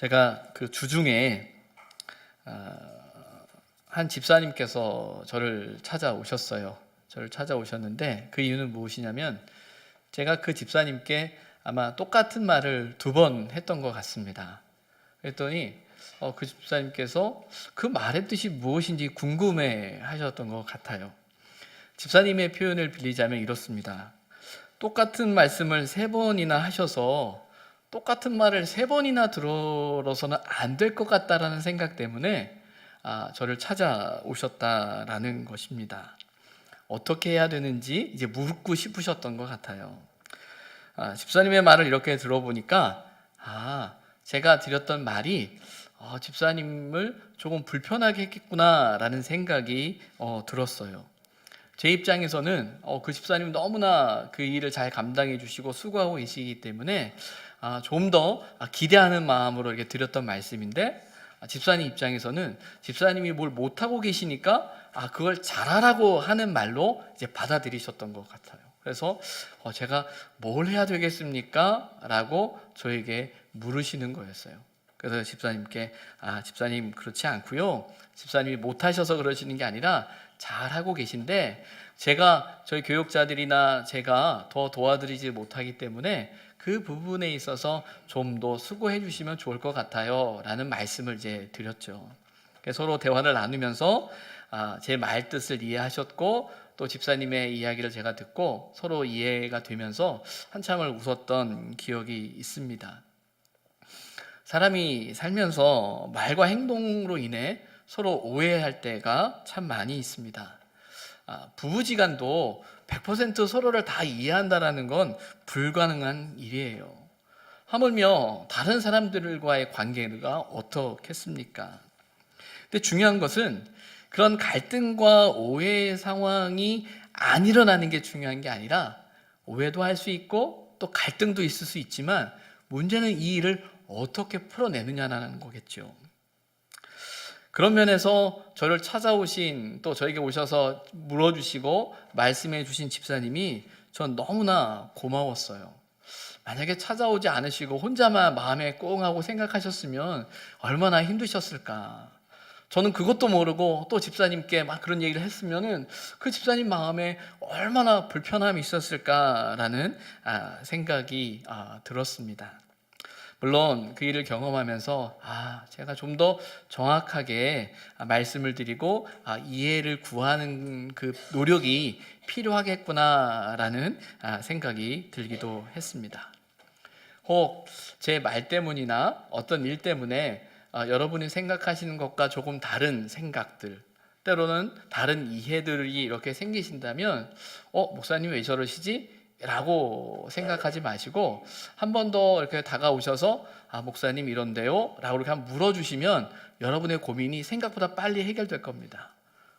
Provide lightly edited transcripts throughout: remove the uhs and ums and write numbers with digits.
제가 그 주중에 한 집사님께서 저를 찾아오셨어요. 저를 찾아오셨는데 그 이유는 무엇이냐면 제가 그 집사님께 아마 똑같은 말을 2번 했던 것 같습니다. 그랬더니 그 집사님께서 그 말의 뜻이 무엇인지 궁금해 하셨던 것 같아요. 집사님의 표현을 빌리자면 이렇습니다. 똑같은 말씀을 3번이나 하셔서 똑같은 말을 3번이나 들어서는 안 될 것 같다라는 생각 때문에 저를 찾아오셨다라는 것입니다. 어떻게 해야 되는지 이제 묻고 싶으셨던 것 같아요. 집사님의 말을 이렇게 들어보니까 제가 드렸던 말이 집사님을 조금 불편하게 했겠구나라는 생각이 들었어요. 제 입장에서는 그 집사님 너무나 그 일을 잘 감당해 주시고 수고하고 계시기 때문에 좀 더 기대하는 마음으로 이렇게 드렸던 말씀인데, 집사님 입장에서는 집사님이 뭘 못하고 계시니까 그걸 잘하라고 하는 말로 이제 받아들이셨던 것 같아요. 그래서 제가 뭘 해야 되겠습니까? 라고 저에게 물으시는 거였어요. 그래서 집사님께 집사님 그렇지 않고요, 집사님이 못하셔서 그러시는 게 아니라 잘하고 계신데 제가 저희 교육자들이나 제가 더 도와드리지 못하기 때문에 그 부분에 있어서 좀 더 수고해 주시면 좋을 것 같아요 라는 말씀을 이제 드렸죠. 서로 대화를 나누면서 제 말뜻을 이해하셨고 또 집사님의 이야기를 제가 듣고 서로 이해가 되면서 한참을 웃었던 기억이 있습니다. 사람이 살면서 말과 행동으로 인해 서로 오해할 때가 참 많이 있습니다. 부부지간도 100% 서로를 다 이해한다는 건 불가능한 일이에요. 하물며 다른 사람들과의 관계가 어떻겠습니까? 근데 중요한 것은 그런 갈등과 오해의 상황이 안 일어나는 게 중요한 게 아니라, 오해도 할 수 있고 또 갈등도 있을 수 있지만 문제는 이 일을 어떻게 풀어내느냐라는 거겠죠. 그런 면에서 저를 찾아오신, 또 저에게 오셔서 물어주시고 말씀해 주신 집사님이 전 너무나 고마웠어요. 만약에 찾아오지 않으시고 혼자만 마음에 꽁하고 생각하셨으면 얼마나 힘드셨을까. 저는 그것도 모르고 또 집사님께 막 그런 얘기를 했으면은 그 집사님 마음에 얼마나 불편함이 있었을까라는 생각이 들었습니다. 물론 그 일을 경험하면서 제가 좀 더 정확하게 말씀을 드리고 이해를 구하는 그 노력이 필요하겠구나라는 생각이 들기도 했습니다. 혹 제 말 때문이나 어떤 일 때문에 여러분이 생각하시는 것과 조금 다른 생각들, 때로는 다른 이해들이 이렇게 생기신다면 목사님 왜 저러시지? 라고 생각하지 마시고 한 번 더 이렇게 다가오셔서 목사님 이런데요? 라고 이렇게 한번 물어주시면 여러분의 고민이 생각보다 빨리 해결될 겁니다.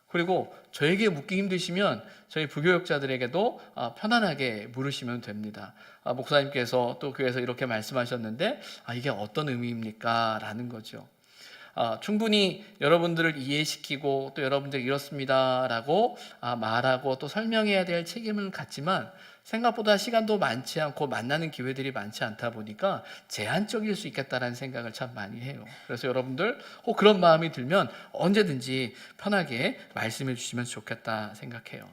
그리고 저에게 묻기 힘드시면 저희 부교육자들에게도 편안하게 물으시면 됩니다. 목사님께서 또 교회에서 이렇게 말씀하셨는데 이게 어떤 의미입니까? 라는 거죠. 충분히 여러분들을 이해시키고 또 여러분들 이렇습니다 라고 말하고 또 설명해야 될 책임은 갖지만 생각보다 시간도 많지 않고 만나는 기회들이 많지 않다 보니까 제한적일 수 있겠다라는 생각을 참 많이 해요. 그래서 여러분들 혹 그런 마음이 들면 언제든지 편하게 말씀해 주시면 좋겠다 생각해요.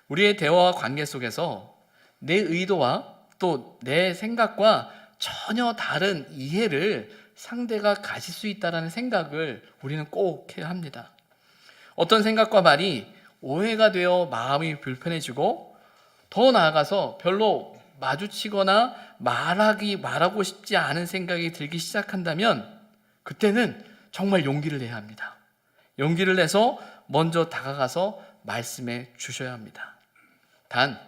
우리의 대화와 관계 속에서 내 의도와 또 내 생각과 전혀 다른 이해를 상대가 가질 수 있다는 생각을 우리는 꼭 해야 합니다. 어떤 생각과 말이 오해가 되어 마음이 불편해지고 더 나아가서 별로 마주치거나 말하고 싶지 않은 생각이 들기 시작한다면 그때는 정말 용기를 내야 합니다. 용기를 내서 먼저 다가가서 말씀해 주셔야 합니다. 단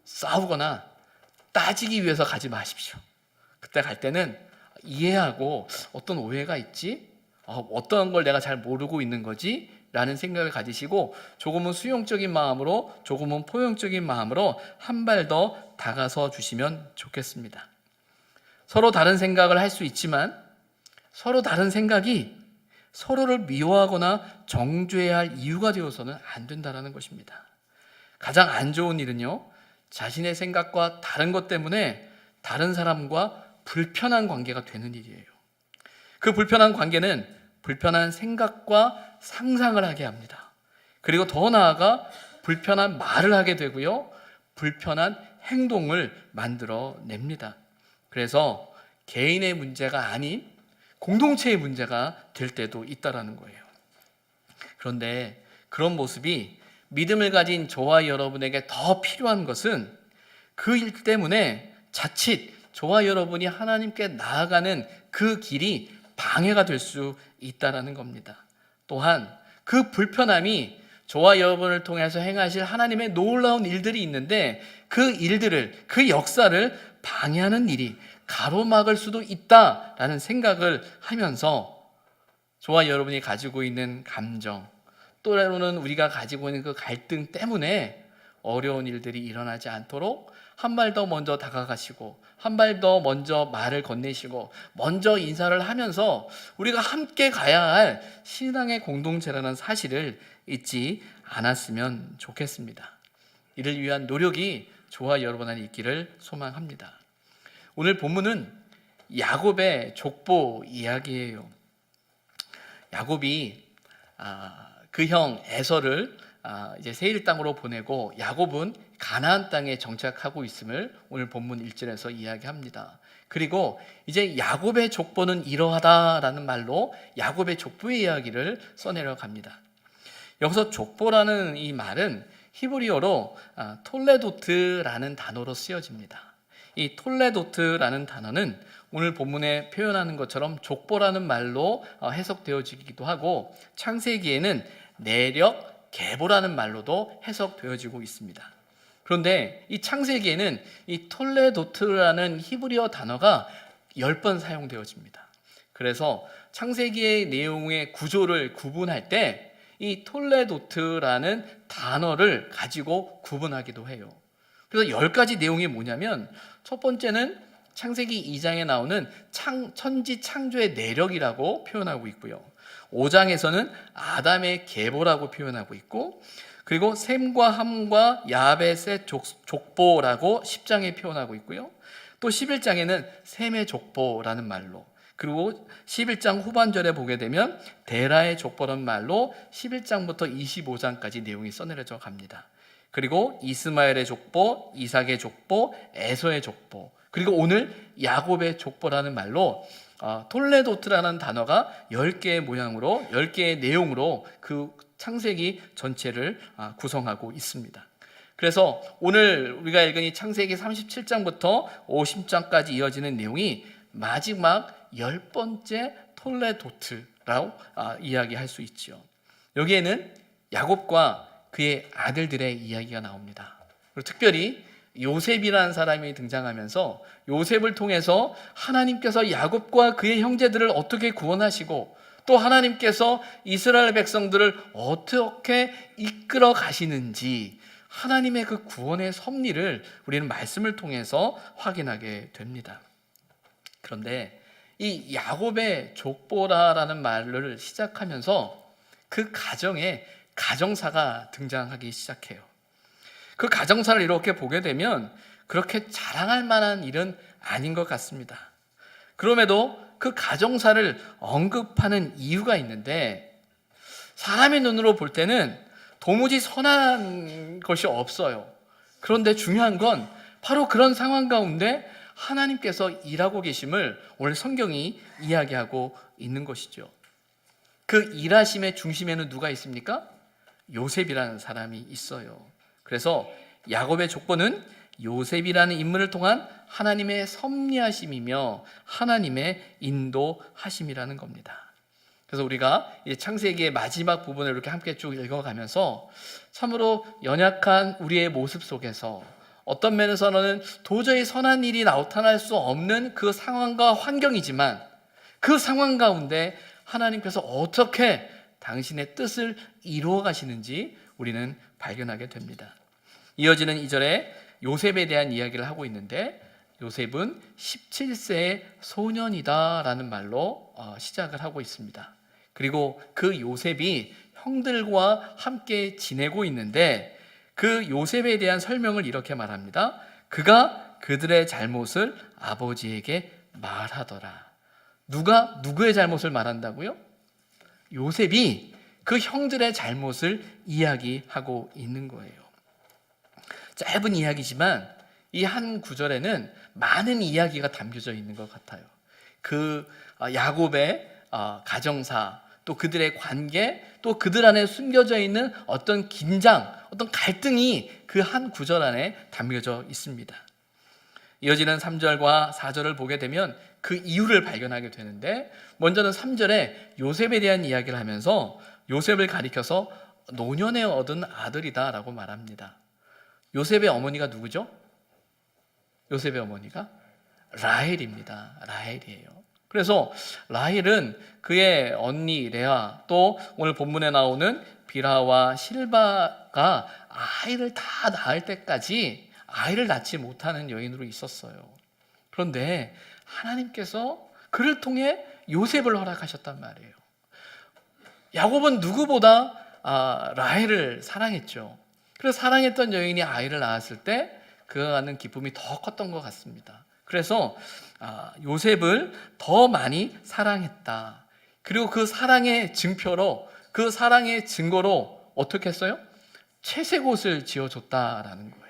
싸우거나 따지기 위해서 가지 마십시오. 그때 갈 때는 이해하고 어떤 오해가 있지? 어떤 걸 내가 잘 모르고 있는 거지? 라는 생각을 가지시고 조금은 수용적인 마음으로, 조금은 포용적인 마음으로 한 발 더 다가서 주시면 좋겠습니다. 서로 다른 생각을 할 수 있지만 서로 다른 생각이 서로를 미워하거나 정죄해야 할 이유가 되어서는 안 된다는 것입니다. 가장 안 좋은 일은요, 자신의 생각과 다른 것 때문에 다른 사람과 불편한 관계가 되는 일이에요. 그 불편한 관계는 불편한 생각과 상상을 하게 합니다. 그리고 더 나아가 불편한 말을 하게 되고요, 불편한 행동을 만들어냅니다. 그래서 개인의 문제가 아닌 공동체의 문제가 될 때도 있다라는 거예요. 그런데 그런 모습이 믿음을 가진 저와 여러분에게 더 필요한 것은 그 일 때문에 자칫 저와 여러분이 하나님께 나아가는 그 길이 방해가 될 수 있다는 겁니다. 또한 그 불편함이 저와 여러분을 통해서 행하실 하나님의 놀라운 일들이 있는데 그 일들을, 그 역사를 방해하는 일이 가로막을 수도 있다라는 생각을 하면서 저와 여러분이 가지고 있는 감정, 또래로는 우리가 가지고 있는 그 갈등 때문에 어려운 일들이 일어나지 않도록 한 발 더 먼저 다가가시고 한 발 더 먼저 말을 건네시고 먼저 인사를 하면서 우리가 함께 가야 할 신앙의 공동체라는 사실을 잊지 않았으면 좋겠습니다. 이를 위한 노력이 저와 여러분 안에 있기를 소망합니다. 오늘 본문은 야곱의 족보 이야기예요. 야곱이 그 형 에서를 이제 세일 땅으로 보내고 야곱은 가나안 땅에 정착하고 있음을 오늘 본문 1절에서 이야기합니다. 그리고 이제 야곱의 족보는 이러하다라는 말로 야곱의 족보의 이야기를 써내려 갑니다. 여기서 족보라는 이 말은 히브리어로 톨레도트라는 단어로 쓰여집니다. 이 톨레도트라는 단어는 오늘 본문에 표현하는 것처럼 족보라는 말로 해석되어지기도 하고 창세기에는 내력, 계보라는 말로도 해석되어지고 있습니다. 그런데 이 창세기에는 이 톨레도트라는 히브리어 단어가 10번 사용되어집니다. 그래서 창세기의 내용의 구조를 구분할 때 이 톨레도트라는 단어를 가지고 구분하기도 해요. 그래서 10가지 내용이 뭐냐면 첫 번째는 창세기 2장에 나오는 천지 창조의 내력이라고 표현하고 있고요. 5장에서는 아담의 계보라고 표현하고 있고, 그리고 셈과 함과 야벳의 족보라고 10장에 표현하고 있고요. 또 11장에는 셈의 족보라는 말로, 그리고 11장 후반절에 보게 되면 데라의 족보라는 말로 11장부터 25장까지 내용이 써내려져 갑니다. 그리고 이스마엘의 족보, 이삭의 족보, 에서의 족보, 그리고 오늘 야곱의 족보라는 말로 톨레도트라는 단어가 10개의 모양으로 10개의 내용으로 그 창세기 전체를 구성하고 있습니다. 그래서 오늘 우리가 읽은 이 창세기 37장부터 50장까지 이어지는 내용이 마지막 10번째 톨레도트라고 이야기할 수 있죠. 여기에는 야곱과 그의 아들들의 이야기가 나옵니다. 그리고 특별히 요셉이라는 사람이 등장하면서 요셉을 통해서 하나님께서 야곱과 그의 형제들을 어떻게 구원하시고 또 하나님께서 이스라엘 백성들을 어떻게 이끌어 가시는지 하나님의 그 구원의 섭리를 우리는 말씀을 통해서 확인하게 됩니다. 그런데 이 야곱의 족보라라는 말을 시작하면서 그 가정에 가정사가 등장하기 시작해요. 그 가정사를 이렇게 보게 되면 그렇게 자랑할 만한 일은 아닌 것 같습니다. 그럼에도 그 가정사를 언급하는 이유가 있는데 사람의 눈으로 볼 때는 도무지 선한 것이 없어요. 그런데 중요한 건 바로 그런 상황 가운데 하나님께서 일하고 계심을 오늘 성경이 이야기하고 있는 것이죠. 그 일하심의 중심에는 누가 있습니까? 요셉이라는 사람이 있어요. 그래서 야곱의 족보는 요셉이라는 인물을 통한 하나님의 섭리하심이며 하나님의 인도하심이라는 겁니다. 그래서 우리가 이제 창세기의 마지막 부분을 이렇게 함께 쭉 읽어가면서 참으로 연약한 우리의 모습 속에서 어떤 면에서는 도저히 선한 일이 나타날 수 없는 그 상황과 환경이지만 그 상황 가운데 하나님께서 어떻게 당신의 뜻을 이루어 가시는지 우리는 발견하게 됩니다. 이어지는 2절에 요셉에 대한 이야기를 하고 있는데 요셉은 17세의 소년이다라는 말로 시작을 하고 있습니다. 그리고 그 요셉이 형들과 함께 지내고 있는데 그 요셉에 대한 설명을 이렇게 말합니다. 그가 그들의 잘못을 아버지에게 말하더라. 누가 누구의 잘못을 말한다고요? 요셉이 그 형들의 잘못을 이야기하고 있는 거예요. 짧은 이야기지만 이 한 구절에는 많은 이야기가 담겨져 있는 것 같아요. 그 야곱의 가정사, 또 그들의 관계, 또 그들 안에 숨겨져 있는 어떤 긴장, 어떤 갈등이 그 한 구절 안에 담겨져 있습니다. 이어지는 3절과 4절을 보게 되면 그 이유를 발견하게 되는데, 먼저는 3절에 요셉에 대한 이야기를 하면서 요셉을 가리켜서 노년에 얻은 아들이다 라고 말합니다. 요셉의 어머니가 누구죠? 요셉의 어머니가 라헬입니다. 라헬이에요. 그래서 라헬은 그의 언니 레아, 또 오늘 본문에 나오는 빌하와 실바가 아이를 다 낳을 때까지 아이를 낳지 못하는 여인으로 있었어요. 그런데 하나님께서 그를 통해 요셉을 허락하셨단 말이에요. 야곱은 누구보다 라헬을 사랑했죠. 그래서 사랑했던 여인이 아이를 낳았을 때 그가 갖는 기쁨이 더 컸던 것 같습니다. 그래서 요셉을 더 많이 사랑했다. 그리고 그 사랑의 증표로, 그 사랑의 증거로 어떻게 했어요? 채색옷을 지어줬다라는 거예요.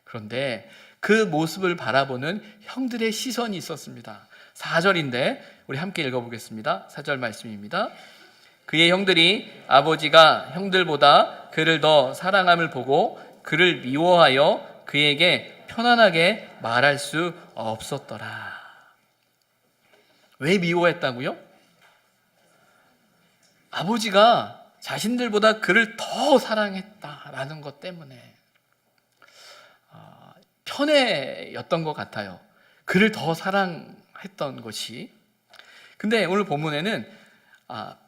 그런데 그 모습을 바라보는 형들의 시선이 있었습니다. 4절인데 우리 함께 읽어보겠습니다. 4절 말씀입니다. 그의 형들이 아버지가 형들보다 그를 더 사랑함을 보고 그를 미워하여 그에게 편안하게 말할 수 없었더라. 왜 미워했다고요? 아버지가 자신들보다 그를 더 사랑했다라는 것 때문에 편애였던 것 같아요. 그를 더 사랑했던 것이. 근데 오늘 본문에는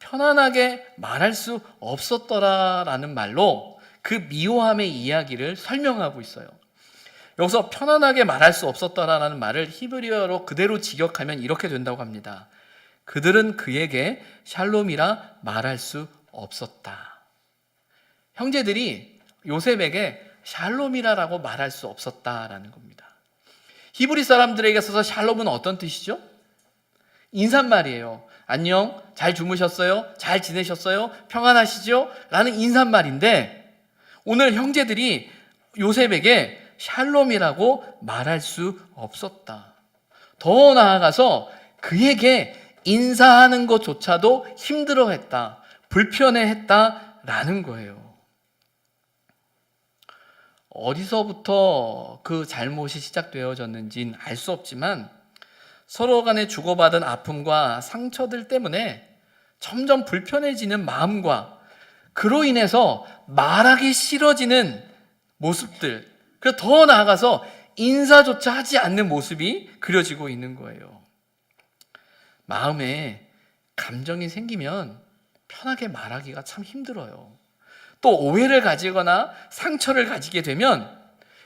편안하게 말할 수 없었더라라는 말로 그 미워함의 이야기를 설명하고 있어요. 여기서 편안하게 말할 수 없었더라라는 말을 히브리어로 그대로 직역하면 이렇게 된다고 합니다. 그들은 그에게 샬롬이라 말할 수 없었다. 형제들이 요셉에게 샬롬이라고 말할 수 없었다라는 겁니다. 히브리 사람들에게 있어서 샬롬은 어떤 뜻이죠? 인사말이에요. 안녕, 잘 주무셨어요? 잘 지내셨어요? 평안하시죠? 라는 인사말인데 오늘 형제들이 요셉에게 샬롬이라고 말할 수 없었다. 더 나아가서 그에게 인사하는 것조차도 힘들어했다, 불편해했다라는 거예요. 어디서부터 그 잘못이 시작되어졌는지는 알 수 없지만 서로 간에 주고받은 아픔과 상처들 때문에 점점 불편해지는 마음과 그로 인해서 말하기 싫어지는 모습들, 그리고 더 나아가서 인사조차 하지 않는 모습이 그려지고 있는 거예요. 마음에 감정이 생기면 편하게 말하기가 참 힘들어요. 또 오해를 가지거나 상처를 가지게 되면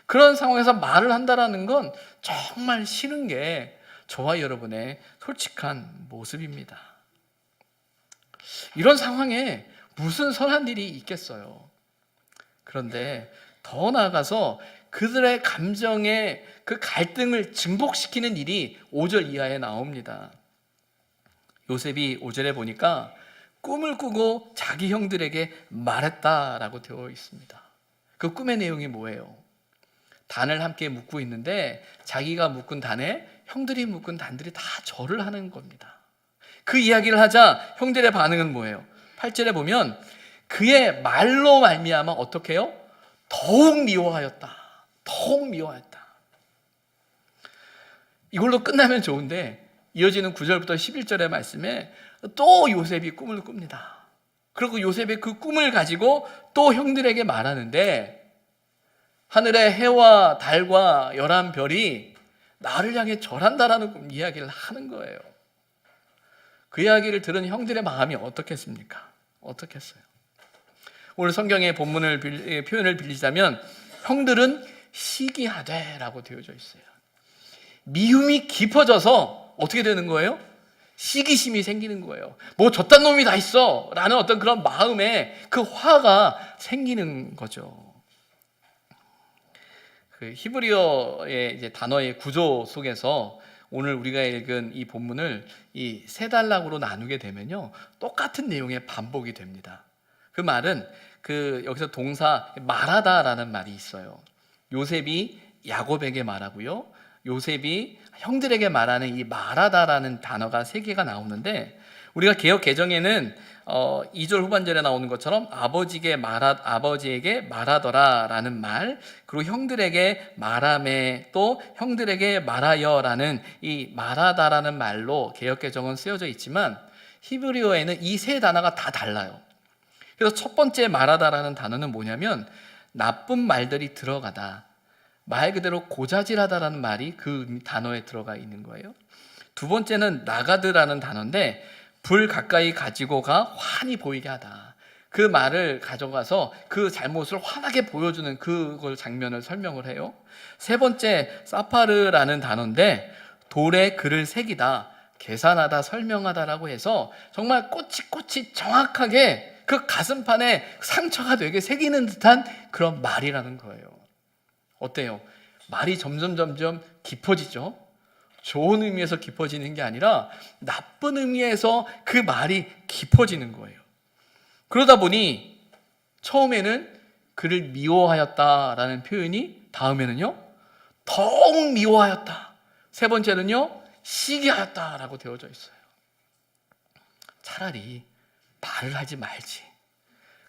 그런 상황에서 말을 한다는 건 정말 싫은 게 저와 여러분의 솔직한 모습입니다. 이런 상황에 무슨 선한 일이 있겠어요. 그런데 더 나아가서 그들의 감정의 그 갈등을 증폭시키는 일이 5절 이하에 나옵니다. 요셉이 5절에 보니까 꿈을 꾸고 자기 형들에게 말했다라고 되어 있습니다. 그 꿈의 내용이 뭐예요? 단을 함께 묶고 있는데 자기가 묶은 단에 형들이 묶은 단들이 다 절을 하는 겁니다. 그 이야기를 하자 형들의 반응은 뭐예요? 8절에 보면 그의 말로 말미암아 어떻게 해요? 더욱 미워하였다. 더욱 미워하였다. 이걸로 끝나면 좋은데 이어지는 9절부터 11절의 말씀에 또 요셉이 꿈을 꿉니다. 그리고 요셉의 그 꿈을 가지고 또 형들에게 말하는데 하늘의 해와 달과 11별이 나를 향해 절한다라는 이야기를 하는 거예요. 그 이야기를 들은 형들의 마음이 어떻겠습니까? 어떻겠어요? 오늘 성경의 본문을 표현을 빌리자면 형들은 시기하되 라고 되어져 있어요. 미움이 깊어져서 어떻게 되는 거예요? 시기심이 생기는 거예요. 뭐 저딴 놈이 다 있어 라는 어떤 그런 마음에 그 화가 생기는 거죠. 그 히브리어의 이제 단어의 구조 속에서 오늘 우리가 읽은 이 본문을 이 세 단락으로 나누게 되면요, 똑같은 내용의 반복이 됩니다. 그 말은 여기서 동사 말하다라는 말이 있어요. 요셉이 야곱에게 말하고요, 요셉이 형들에게 말하는 이 말하다라는 단어가 세 개가 나오는데, 우리가 개역 개정에는 2절 후반절에 나오는 것처럼 아버지에게 말하더라라는 말, 그리고 형들에게 말하매, 또 형들에게 말하여라는 이 말하다라는 말로 개역 개정은 쓰여져 있지만, 히브리어에는 이 세 단어가 다 달라요. 그래서 첫 번째 말하다라는 단어는 뭐냐면 나쁜 말들이 들어가다, 말 그대로 고자질하다라는 말이 그 단어에 들어가 있는 거예요. 두 번째는 나가드라는 단어인데 불 가까이 가지고 가 환히 보이게 하다, 그 말을 가져가서 그 잘못을 환하게 보여주는 그걸 장면을 설명을 해요. 세 번째 사파르라는 단어인데 돌에 글을 새기다, 계산하다, 설명하다라고 해서 정말 꼬치꼬치 정확하게 그 가슴판에 상처가 되게 새기는 듯한 그런 말이라는 거예요. 어때요? 말이 점점 깊어지죠? 좋은 의미에서 깊어지는 게 아니라 나쁜 의미에서 그 말이 깊어지는 거예요. 그러다 보니 처음에는 그를 미워하였다라는 표현이 다음에는요 더욱 미워하였다, 세 번째는요 시기하였다라고 되어져 있어요. 차라리 말을 하지 말지.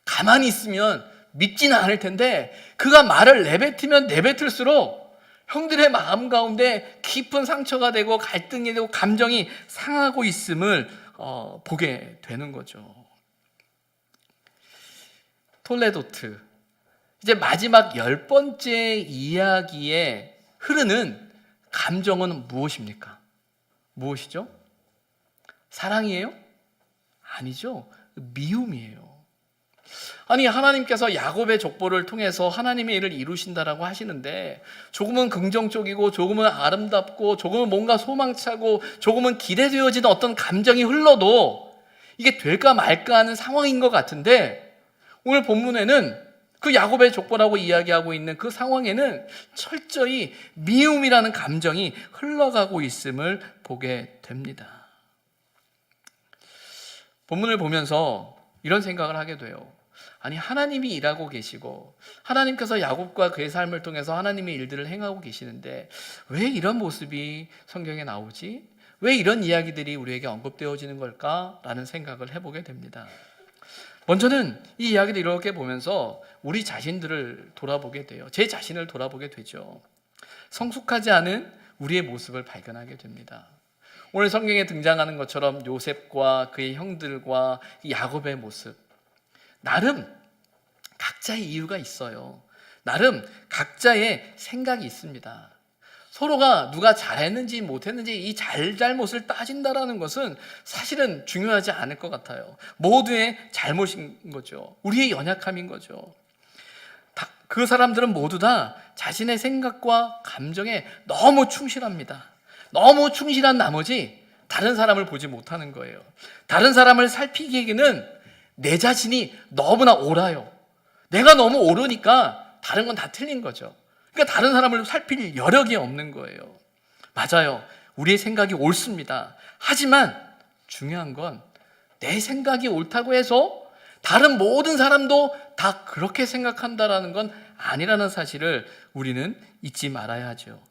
가만히 있으면 믿지는 않을 텐데 그가 말을 내뱉으면 내뱉을수록 형들의 마음 가운데 깊은 상처가 되고 갈등이 되고 감정이 상하고 있음을 보게 되는 거죠. 톨레도트, 이제 마지막 10번째 이야기에 흐르는 감정은 무엇입니까? 무엇이죠? 사랑이에요? 아니죠. 미움이에요. 아니, 하나님께서 야곱의 족보를 통해서 하나님의 일을 이루신다라고 하시는데 조금은 긍정적이고 조금은 아름답고 조금은 뭔가 소망차고 조금은 기대되어지는 어떤 감정이 흘러도 이게 될까 말까 하는 상황인 것 같은데, 오늘 본문에는 그 야곱의 족보라고 이야기하고 있는 그 상황에는 철저히 미움이라는 감정이 흘러가고 있음을 보게 됩니다. 본문을 보면서 이런 생각을 하게 돼요. 아니, 하나님이 일하고 계시고 하나님께서 야곱과 그의 삶을 통해서 하나님의 일들을 행하고 계시는데 왜 이런 모습이 성경에 나오지? 왜 이런 이야기들이 우리에게 언급되어지는 걸까라는 생각을 해보게 됩니다. 먼저는 이 이야기를 이렇게 보면서 우리 자신들을 돌아보게 돼요. 제 자신을 돌아보게 되죠. 성숙하지 않은 우리의 모습을 발견하게 됩니다. 오늘 성경에 등장하는 것처럼 요셉과 그의 형들과 야곱의 모습, 나름 각자의 이유가 있어요. 나름 각자의 생각이 있습니다. 서로가 누가 잘했는지 못했는지 이 잘못을 따진다라는 것은 사실은 중요하지 않을 것 같아요. 모두의 잘못인 거죠. 우리의 연약함인 거죠. 그 사람들은 모두 다 자신의 생각과 감정에 너무 충실합니다. 너무 충실한 나머지 다른 사람을 보지 못하는 거예요. 다른 사람을 살피기에는 내 자신이 너무나 옳아요. 내가 너무 옳으니까 다른 건 다 틀린 거죠. 그러니까 다른 사람을 살필 여력이 없는 거예요. 맞아요. 우리의 생각이 옳습니다. 하지만 중요한 건 내 생각이 옳다고 해서 다른 모든 사람도 다 그렇게 생각한다라는 건 아니라는 사실을 우리는 잊지 말아야 하죠.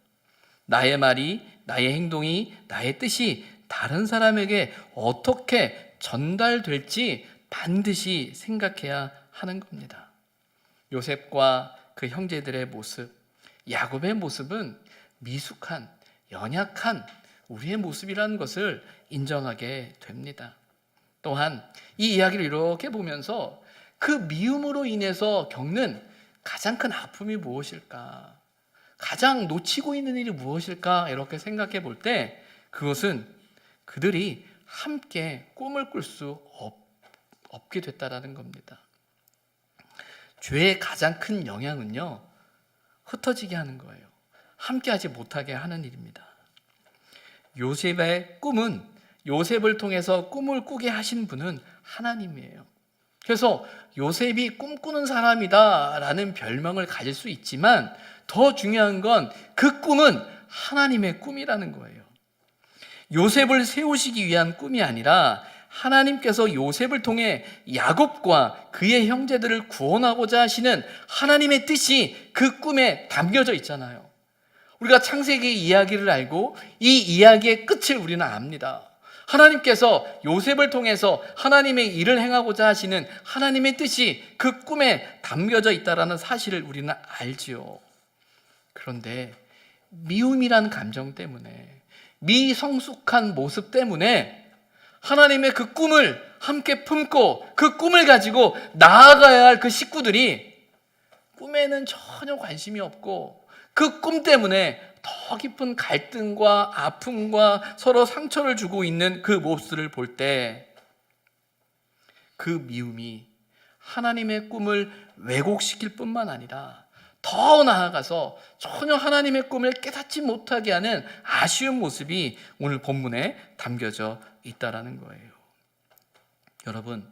나의 말이, 나의 행동이, 나의 뜻이 다른 사람에게 어떻게 전달될지 반드시 생각해야 하는 겁니다. 요셉과 그 형제들의 모습, 야곱의 모습은 미숙한, 연약한 우리의 모습이라는 것을 인정하게 됩니다. 또한 이 이야기를 이렇게 보면서 그 미움으로 인해서 겪는 가장 큰 아픔이 무엇일까? 가장 놓치고 있는 일이 무엇일까? 이렇게 생각해 볼 때 그것은 그들이 함께 꿈을 꿀 수 없게 됐다라는 겁니다. 죄의 가장 큰 영향은요, 흩어지게 하는 거예요. 함께 하지 못하게 하는 일입니다. 요셉의 꿈은, 요셉을 통해서 꿈을 꾸게 하신 분은 하나님이에요. 그래서 요셉이 꿈꾸는 사람이다 라는 별명을 가질 수 있지만 더 중요한 건 그 꿈은 하나님의 꿈이라는 거예요. 요셉을 세우시기 위한 꿈이 아니라 하나님께서 요셉을 통해 야곱과 그의 형제들을 구원하고자 하시는 하나님의 뜻이 그 꿈에 담겨져 있잖아요. 우리가 창세기 이야기를 알고 이 이야기의 끝을 우리는 압니다. 하나님께서 요셉을 통해서 하나님의 일을 행하고자 하시는 하나님의 뜻이 그 꿈에 담겨져 있다는 사실을 우리는 알지요. 그런데 미움이란 감정 때문에, 미성숙한 모습 때문에 하나님의 그 꿈을 함께 품고 그 꿈을 가지고 나아가야 할 그 식구들이 꿈에는 전혀 관심이 없고 그 꿈 때문에 더 깊은 갈등과 아픔과 서로 상처를 주고 있는 그 모습을 볼 때 그 미움이 하나님의 꿈을 왜곡시킬 뿐만 아니라 더 나아가서 전혀 하나님의 꿈을 깨닫지 못하게 하는 아쉬운 모습이 오늘 본문에 담겨져 있다라는 거예요. 여러분,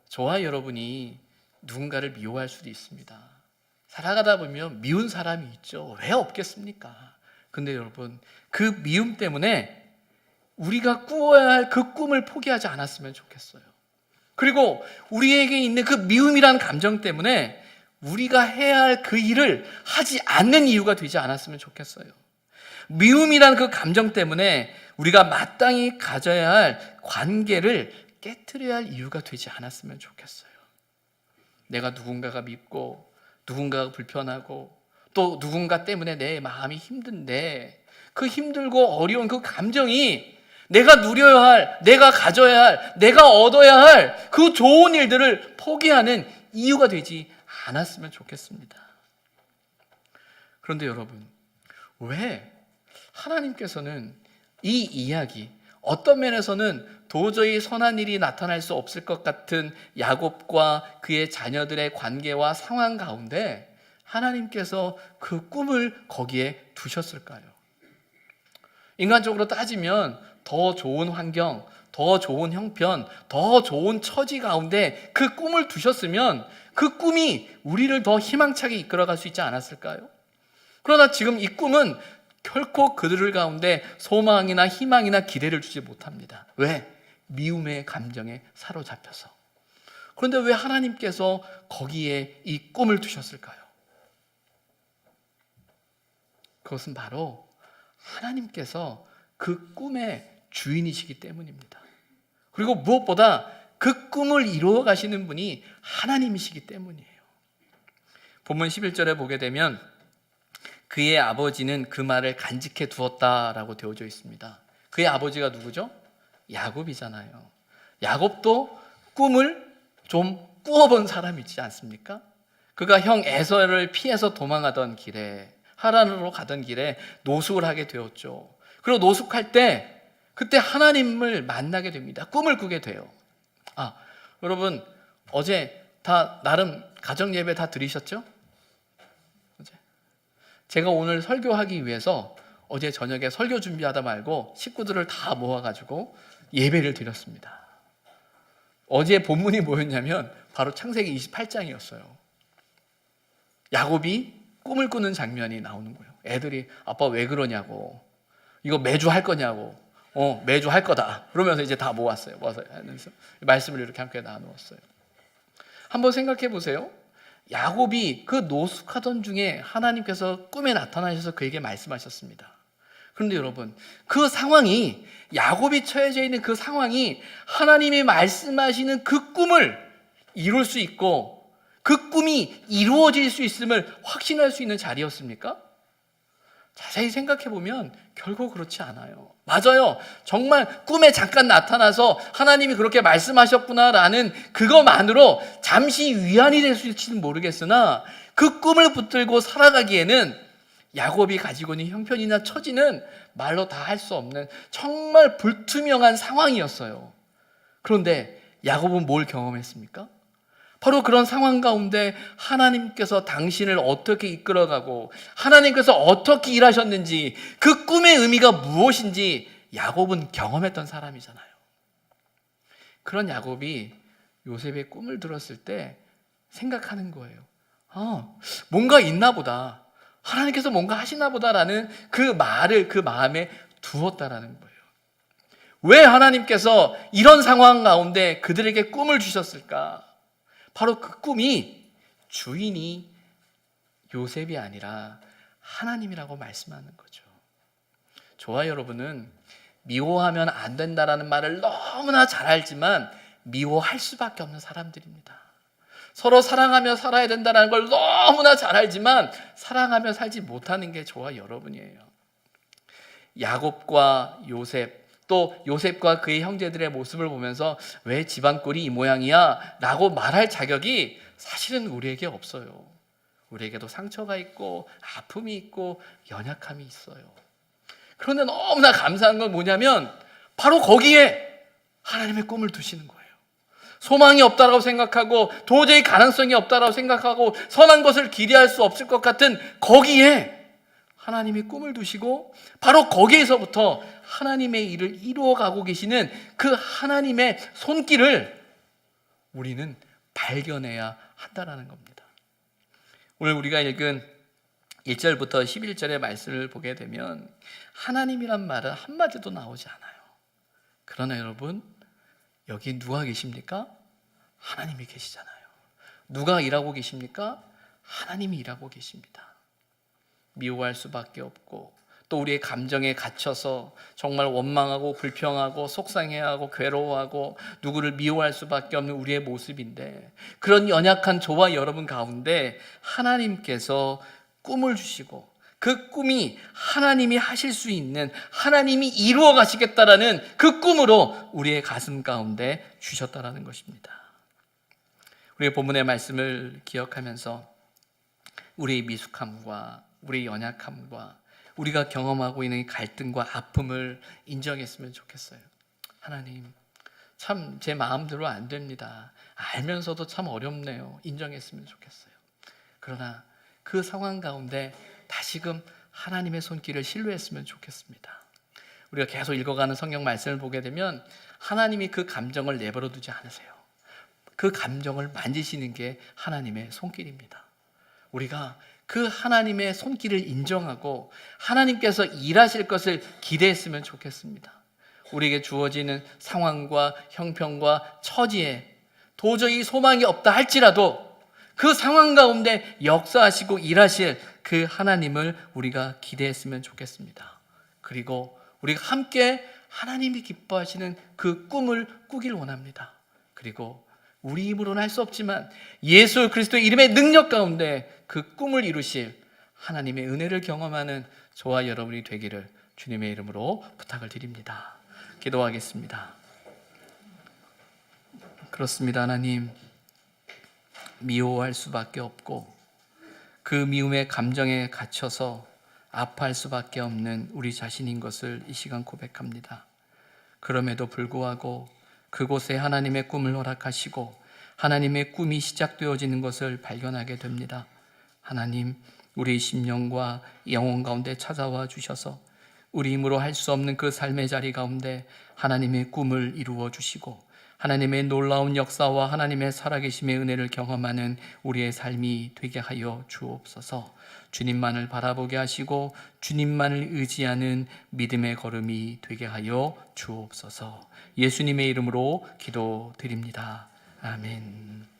저와 여러분이 누군가를 미워할 수도 있습니다. 살아가다 보면 미운 사람이 있죠. 왜 없겠습니까? 근데 여러분, 그 미움 때문에 우리가 꾸어야 할 그 꿈을 포기하지 않았으면 좋겠어요. 그리고 우리에게 있는 그 미움이란 감정 때문에 우리가 해야 할 그 일을 하지 않는 이유가 되지 않았으면 좋겠어요. 미움이란 그 감정 때문에 우리가 마땅히 가져야 할 관계를 깨트려야 할 이유가 되지 않았으면 좋겠어요. 내가 누군가가 밉고 누군가가 불편하고 또 누군가 때문에 내 마음이 힘든데 그 힘들고 어려운 그 감정이 내가 누려야 할, 내가 가져야 할, 내가 얻어야 할 그 좋은 일들을 포기하는 이유가 되지 않았으면 좋겠습니다. 그런데 여러분, 왜 하나님께서는 이 이야기, 어떤 면에서는 도저히 선한 일이 나타날 수 없을 것 같은 야곱과 그의 자녀들의 관계와 상황 가운데 하나님께서 그 꿈을 거기에 두셨을까요? 인간적으로 따지면 더 좋은 환경, 더 좋은 형편, 더 좋은 처지 가운데 그 꿈을 두셨으면 그 꿈이 우리를 더 희망차게 이끌어갈 수 있지 않았을까요? 그러나 지금 이 꿈은 결코 그들 가운데 소망이나 희망이나 기대를 주지 못합니다. 왜? 미움의 감정에 사로잡혀서. 그런데 왜 하나님께서 거기에 이 꿈을 두셨을까요? 그것은 바로 하나님께서 그 꿈의 주인이시기 때문입니다. 그리고 무엇보다 그 꿈을 이루어 가시는 분이 하나님이시기 때문이에요. 본문 11절에 보게 되면 그의 아버지는 그 말을 간직해 두었다라고 되어져 있습니다. 그의 아버지가 누구죠? 야곱이잖아요. 야곱도 꿈을 좀 꾸어본 사람이지 않습니까? 그가 형 에서를 피해서 도망하던 길에, 하란으로 가던 길에 노숙을 하게 되었죠. 그리고 노숙할 때 그때 하나님을 만나게 됩니다. 꿈을 꾸게 돼요. 여러분, 어제 다 나름 가정 예배 다 드리셨죠? 제가 오늘 설교하기 위해서 어제 저녁에 설교 준비하다 말고 식구들을 다 모아가지고 예배를 드렸습니다. 어제 본문이 뭐였냐면 바로 창세기 28장이었어요. 야곱이 꿈을 꾸는 장면이 나오는 거예요. 애들이 아빠 왜 그러냐고, 이거 매주 할 거냐고, 매주 할 거다. 그러면서 이제 다 모았어요. 모아서 하면서 말씀을 이렇게 함께 나누었어요. 한번 생각해 보세요. 야곱이 그 노숙하던 중에 하나님께서 꿈에 나타나셔서 그에게 말씀하셨습니다. 그런데 여러분, 그 상황이, 야곱이 처해져 있는 그 상황이 하나님이 말씀하시는 그 꿈을 이룰 수 있고 그 꿈이 이루어질 수 있음을 확신할 수 있는 자리였습니까? 자세히 생각해 보면 결국 그렇지 않아요. 맞아요. 정말 꿈에 잠깐 나타나서 하나님이 그렇게 말씀하셨구나라는 그것만으로 잠시 위안이 될 수 있을지는 모르겠으나 그 꿈을 붙들고 살아가기에는 야곱이 가지고 있는 형편이나 처지는 말로 다 할 수 없는 정말 불투명한 상황이었어요. 그런데 야곱은 뭘 경험했습니까? 바로 그런 상황 가운데 하나님께서 당신을 어떻게 이끌어가고 하나님께서 어떻게 일하셨는지, 그 꿈의 의미가 무엇인지 야곱은 경험했던 사람이잖아요. 그런 야곱이 요셉의 꿈을 들었을 때 생각하는 거예요. 뭔가 있나 보다, 하나님께서 뭔가 하시나 보다라는 그 말을 그 마음에 두었다라는 거예요. 왜 하나님께서 이런 상황 가운데 그들에게 꿈을 주셨을까? 바로 그 꿈이 주인이 요셉이 아니라 하나님이라고 말씀하는 거죠. 저와 여러분은 미워하면 안 된다라는 말을 너무나 잘 알지만 미워할 수밖에 없는 사람들입니다. 서로 사랑하며 살아야 된다는 걸 너무나 잘 알지만 사랑하며 살지 못하는 게 저와 여러분이에요. 야곱과 요셉, 또 요셉과 그의 형제들의 모습을 보면서 왜 집안 꼴이 이 모양이야? 라고 말할 자격이 사실은 우리에게 없어요. 우리에게도 상처가 있고 아픔이 있고 연약함이 있어요. 그런데 너무나 감사한 건 뭐냐면 바로 거기에 하나님의 꿈을 두시는 거예요. 소망이 없다라고 생각하고 도저히 가능성이 없다라고 생각하고 선한 것을 기대할 수 없을 것 같은 거기에 하나님이 꿈을 두시고 바로 거기에서부터 하나님의 일을 이루어가고 계시는 그 하나님의 손길을 우리는 발견해야 한다는 겁니다. 오늘 우리가 읽은 1절부터 11절의 말씀을 보게 되면 하나님이란 말은 한마디도 나오지 않아요. 그러나 여러분, 여기 누가 계십니까? 하나님이 계시잖아요. 누가 일하고 계십니까? 하나님이 일하고 계십니다. 미워할 수밖에 없고 또 우리의 감정에 갇혀서 정말 원망하고 불평하고 속상해하고 괴로워하고 누구를 미워할 수밖에 없는 우리의 모습인데, 그런 연약한 저와 여러분 가운데 하나님께서 꿈을 주시고 그 꿈이 하나님이 하실 수 있는, 하나님이 이루어 가시겠다라는 그 꿈으로 우리의 가슴 가운데 주셨다라는 것입니다. 우리의 본문의 말씀을 기억하면서 우리의 미숙함과 우리의 연약함과 우리가 경험하고 있는 갈등과 아픔을 인정했으면 좋겠어요. 하나님, 참 제 마음대로 안 됩니다. 알면서도 참 어렵네요. 인정했으면 좋겠어요. 그러나 그 상황 가운데 다시금 하나님의 손길을 신뢰했으면 좋겠습니다. 우리가 계속 읽어가는 성경 말씀을 보게 되면 하나님이 그 감정을 내버려 두지 않으세요. 그 감정을 만지시는 게 하나님의 손길입니다. 우리가 그 하나님의 손길을 인정하고 하나님께서 일하실 것을 기대했으면 좋겠습니다. 우리에게 주어지는 상황과 형편과 처지에 도저히 소망이 없다 할지라도 그 상황 가운데 역사하시고 일하실 그 하나님을 우리가 기대했으면 좋겠습니다. 그리고 우리가 함께 하나님이 기뻐하시는 그 꿈을 꾸길 원합니다. 그리고 우리 힘으로는 할 수 없지만 예수 그리스도의 이름의 능력 가운데 그 꿈을 이루실 하나님의 은혜를 경험하는 저와 여러분이 되기를 주님의 이름으로 부탁을 드립니다. 기도하겠습니다. 그렇습니다. 하나님, 미워할 수밖에 없고 그 미움의 감정에 갇혀서 아파할 수밖에 없는 우리 자신인 것을 이 시간 고백합니다. 그럼에도 불구하고 그곳에 하나님의 꿈을 허락하시고 하나님의 꿈이 시작되어지는 것을 발견하게 됩니다. 하나님, 우리의 심령과 영혼 가운데 찾아와 주셔서 우리 힘으로 할 수 없는 그 삶의 자리 가운데 하나님의 꿈을 이루어 주시고 하나님의 놀라운 역사와 하나님의 살아계심의 은혜를 경험하는 우리의 삶이 되게 하여 주옵소서. 주님만을 바라보게 하시고 주님만을 의지하는 믿음의 걸음이 되게 하여 주옵소서. 예수님의 이름으로 기도드립니다. 아멘.